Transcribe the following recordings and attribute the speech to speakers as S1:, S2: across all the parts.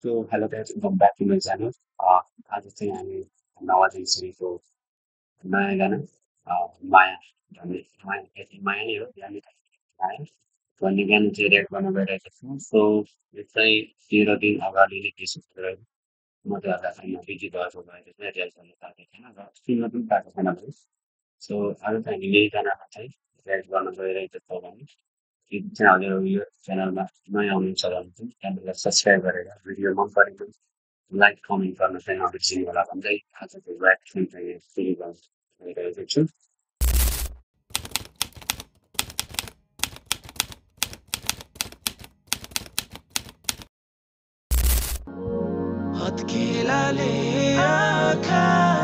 S1: So, hello guys, welcome back to my channel. आज चाहिँ हामी नवाजुन श्रीको नयाँ गाना माया माया माया नै हो यानि माया भन्ने गाना चाहिँ रेकर्ड गर्न गइरहेको छु। सो यो चाहिँ 13 दिन अगाडि नै रिलिज गरेको म चाहिँ हल्का बिजी भएको भएर चाहिँ रिलिज गर्न पाएको थिएन र सुन्न पनि पाएको छैन मैले। सो आज चाहिँ हामी यही गानामा चाहिँ रियाक्ट गर्न गइरहेको छौँ भने यदि चाहिँ हजुर यो च्यानलमा नयाँ हुनुहुन्छ भने चाहिँ च्यानललाई सब्सक्राइब गरेर भिडियो मन परेको लाइक कमेन्ट गर्न चाहिँ नबिर्सिनु होला भन्दै आजको रियाक्सन चाहिँ सुरु गर्न गइरहेको छु।
S2: हत्केलाले आँखालाई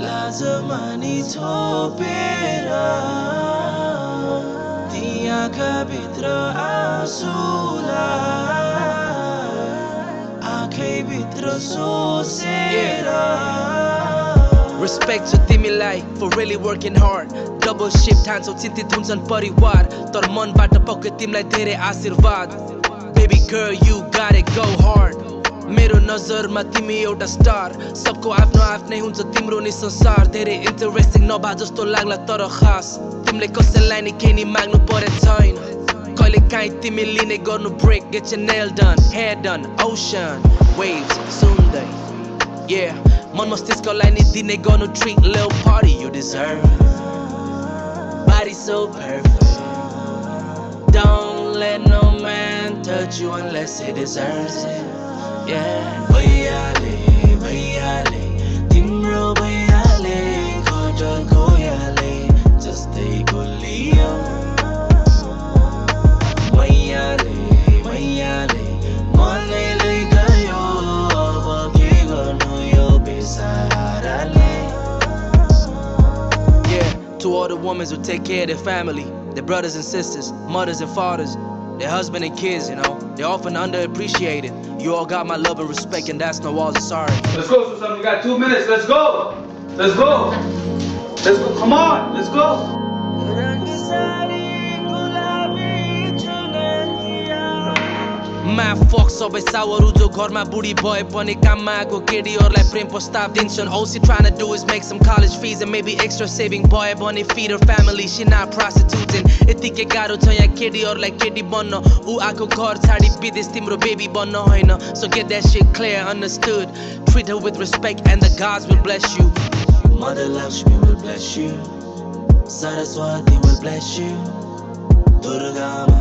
S2: लाजमानी छोपेर ती आँखाभित्र आँसुलाई आँखैभित्र सोसेर Respect to तिमीलाई for really working hard. Double shift हान्छौ चिन्तित हुन्छन् परिवार तर मनबाट पक्कै तिमीलाई धेरै आशीर्वाद. Baby girl you gotta go hard. मेरो नजरमा तिमी एउटा स्टार. सबको आफ्नो आफ्नै हुन्छ तिम्रो नि संसार. धेरै इन्टरेस्टिङ नभा जस्तो लाग्ला तर खास. तिमीले कसैलाई नि केही नि माग्नु परे छैन. कहिले काहीँ तिमी लिने गर्नु brake. Get your nail done, hair done, ocean, waves, सुन्दै. Yeah, मन मस्तिष्कलाई नि दिने गर्नु treat, little party you deserve. Body so perfect. Don't let no man touch you unless he deserves it. Yeah. Bhaiyaले, bhaiyaले, timro bhaiyaले, khojal koyale, jastै गुलियो. Bhaiyaले, bhaiyaले, मनैले गयो, अब के गर्नु यो बेसहाराले. Yeah, to all the women who take care of their family, their brothers and sisters, mothers and fathers, their husband and kids, you know, they're often underappreciated. You all got my love and respect, and that's no walls of sorry.
S3: Let's go, Susan. We got 2 minutes. Let's go. Let's go. Let's go. Come on. Let's go.
S2: मा fuck सबै सावरु जो घरमा बुढी भए पनि काममा आएको केटीहरूलाई प्रेम प्रस्ताव दिन्छन्. All she trying to do is make some college fees and maybe extra saving भयो भने feed her family. She not prostituting. यतिकै गाह्रो छ यहाँ केटीहरूलाई केटी बन्न. ऊ आएको घर छाडी विदेश तिम्रो बेबी बन्न होइन. So get that shit clear, understood. Treat her with respect and the gods will bless you. Mother Lakshmi will bless you. Saraswati will bless you. Durga Ma,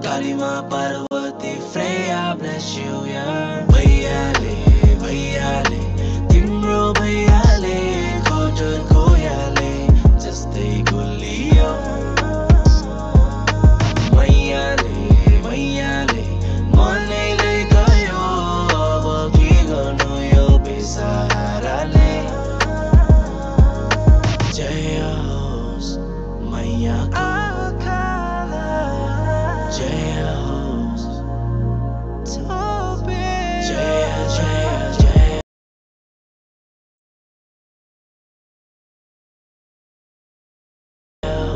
S2: Kali Ma, Parvati, Freya bless you, yeah. Bhaiyaale, bhaiyaale, timro bhaiyaale, khojal koyale, jastै गुलियो. Bhaiyaale, bhaiyaale, मनैले गयो, अब के गर्नु यो बेसहाराले. जय होस् मैयाको. Jaya host, Jaya, Jaya, Jaya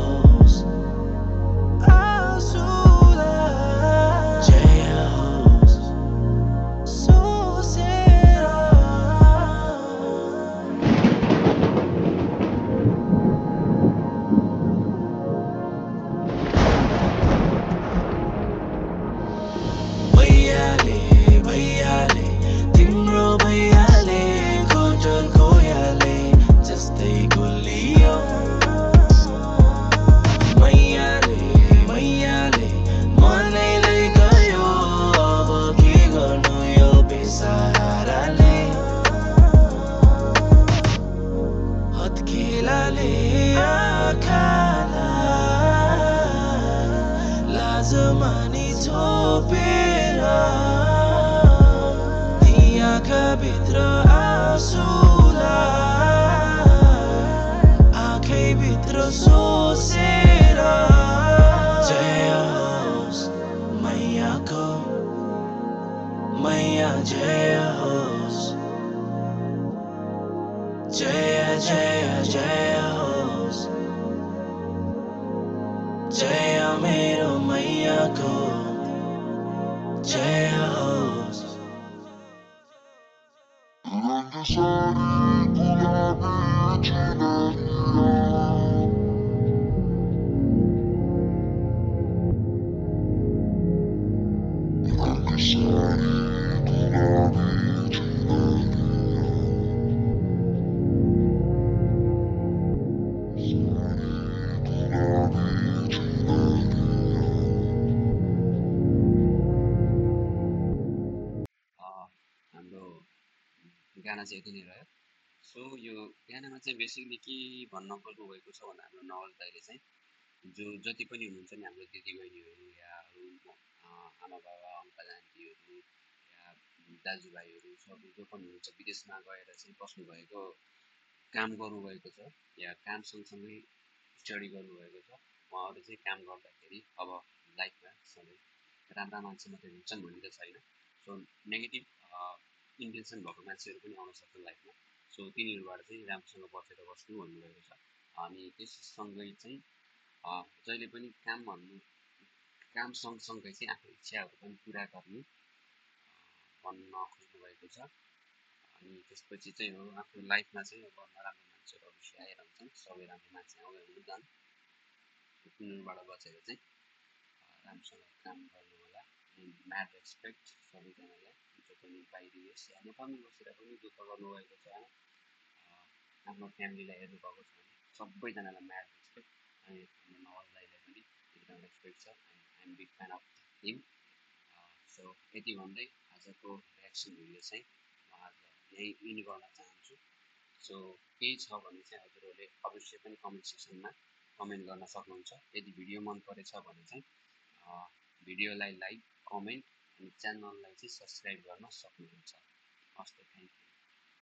S2: host, Jaya host, Susera. Bhaiyaale, bhaiyaale, timro bhaiyaale, khojal koyale, jastै गुलियो. Bhaiyaale, bhaiyaale, मनैले गयो, अब के गर्नु यो बेसहाराले. हत्केलाले आँखालाई लाजमानी छोपेर ती आँखाभित्र आँसुलाई आँखैभित्र सोसेर. जय होस् मैयाको, मैया जय होस्. जय जय जय होस्. जय मेरो मैयाको. J-O-S.
S1: हाम्रो गाना चाहिँ यति नै रह्यो। सो यो गानामा चाहिँ बेसिकली के भन्न खोज्नु भएको छ भन्दा हाम्रो नवल दाइले चाहिँ जो जति पनि हुनुहुन्छ नि हाम्रो दिदीबहिनीहरू या अरू आमा बाबा अङ्कल आन्टीहरू या दाजुभाइहरू सबै जो पनि हुनुहुन्छ विदेशमा गएर चाहिँ बस्नुभएको काम गर्नुभएको छ या काम सँगसँगै स्टडी गर्नुभएको छ। उहाँहरू चाहिँ काम गर्दाखेरि अब लाइफमा सधैँ राम्रा मान्छे मात्रै हुन्छन् भन्ने त छैन। सो नेगेटिभ इन्टेन्सन भएको मान्छेहरू पनि आउन सक्छ लाइफमा। सो तिनीहरूबाट चाहिँ राम्रोसँग बचेर बस्नु भन्नुभएको छ। अनि त्यससँगै चाहिँ जहिले पनि काम सँगसँगै चाहिँ आफ्नो इच्छाहरू पनि पुरा गर्ने भन्न खोज्नुभएको छ। अनि त्यसपछि चाहिँ हो आफ्नो लाइफमा चाहिँ अब नराम्रो मान्छेहरू अवश्य आइरहन्छन्, सबै राम्रो मान्छे आउँदै हुँदैन, तिनीहरूबाट बचेर चाहिँ राम्रोसँग काम गर्नु होला। अनि म्याड रेस्पेक्ट सबैजनालाई, जो पनि बाहिर यस या नेपालमा बसेर पनि दुःख गर्नुभएको छ, आफ्नो फ्यामिलीलाई हेर्नुभएको छ भने सबैजनालाई म्याड रेस्पेक्ट। अनि हाम्रो नवाज दाइलाई पनि एकदम रेस्पेक्ट छ। I'm big fan of him. So यति भन्दै आजको रियाक्सन भिडियो चाहिँ म आज यही इन्ड गर्न चाहन्छु। सो केही छ भने चाहिँ हजुरहरूले अवश्य पनि कमेन्ट सेक्सनमा कमेन्ट गर्न सक्नुहुन्छ। यदि भिडियो मन परेछ भने चाहिँ भिडियोलाई लाइक, कमेन्ट अनि च्यानललाई चाहिँ सब्सक्राइब गर्न सक्नुहुन्छ। हस् त, थ्याङ्क यू।